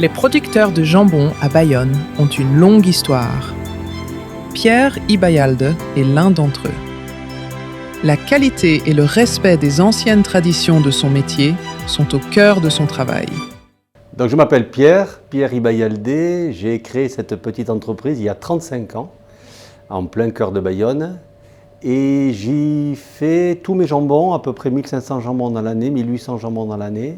Les producteurs de jambon à Bayonne ont une longue histoire. Pierre Ibayalde est l'un d'entre eux. La qualité et le respect des anciennes traditions de son métier sont au cœur de son travail. Donc je m'appelle Pierre Ibayalde. J'ai créé cette petite entreprise il y a 35 ans, en plein cœur de Bayonne. Et j'y fais tous mes jambons, à peu près 1500 jambons dans l'année, 1800 jambons dans l'année.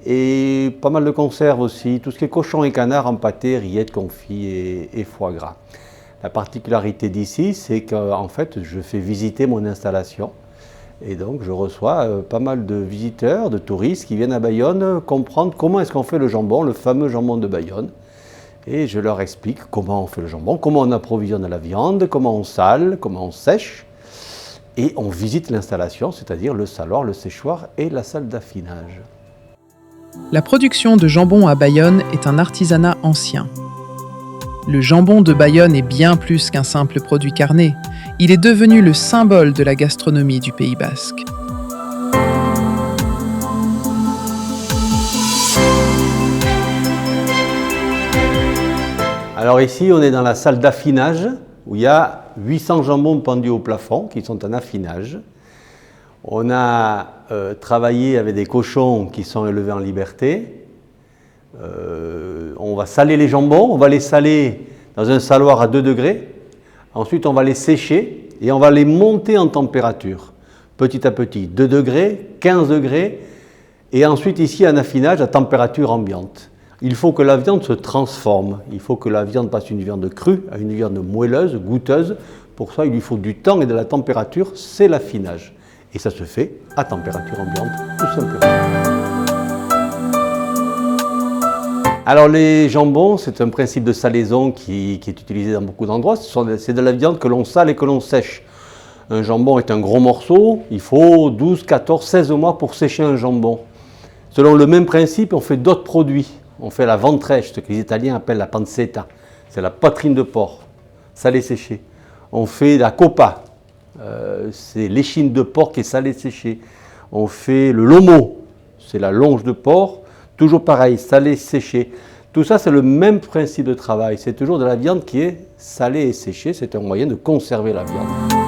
Et pas mal de conserves aussi, tout ce qui est cochon et canard en pâté, rillettes, confits et foie gras. La particularité d'ici, c'est qu'en fait, je fais visiter mon installation. Et donc, je reçois pas mal de visiteurs, de touristes qui viennent à Bayonne comprendre comment est-ce qu'on fait le jambon, le fameux jambon de Bayonne. Et je leur explique comment on fait le jambon, comment on approvisionne la viande, comment on sale, comment on sèche. Et on visite l'installation, c'est-à-dire le saloir, le séchoir et la salle d'affinage. La production de jambon à Bayonne est un artisanat ancien. Le jambon de Bayonne est bien plus qu'un simple produit carné. Il est devenu le symbole de la gastronomie du Pays basque. Alors ici, on est dans la salle d'affinage où il y a 800 jambons pendus au plafond qui sont en affinage. On a travaillé avec des cochons qui sont élevés en liberté. On va saler les jambons, on va les saler dans un saloir à 2 degrés. Ensuite, on va les sécher et on va les monter en température. Petit à petit, 2 degrés, 15 degrés. Et ensuite, ici, un affinage à température ambiante. Il faut que la viande se transforme. Il faut que la viande passe d'une viande crue à une viande moelleuse, goûteuse. Pour ça, il lui faut du temps et de la température, c'est l'affinage. Et ça se fait à température ambiante, tout simplement. Alors les jambons, c'est un principe de salaison qui est utilisé dans beaucoup d'endroits. C'est de la viande que l'on sale et que l'on sèche. Un jambon est un gros morceau, il faut 12, 14, 16 mois pour sécher un jambon. Selon le même principe, on fait d'autres produits. On fait la ventrèche, ce que les Italiens appellent la pancetta. C'est la poitrine de porc, salée séchée. On fait la coppa. C'est l'échine de porc qui est salée séchée. On fait le lomo, c'est la longe de porc, toujours pareil, salée séchée. Tout ça, c'est le même principe de travail. C'est toujours de la viande qui est salée et séchée. C'est un moyen de conserver la viande.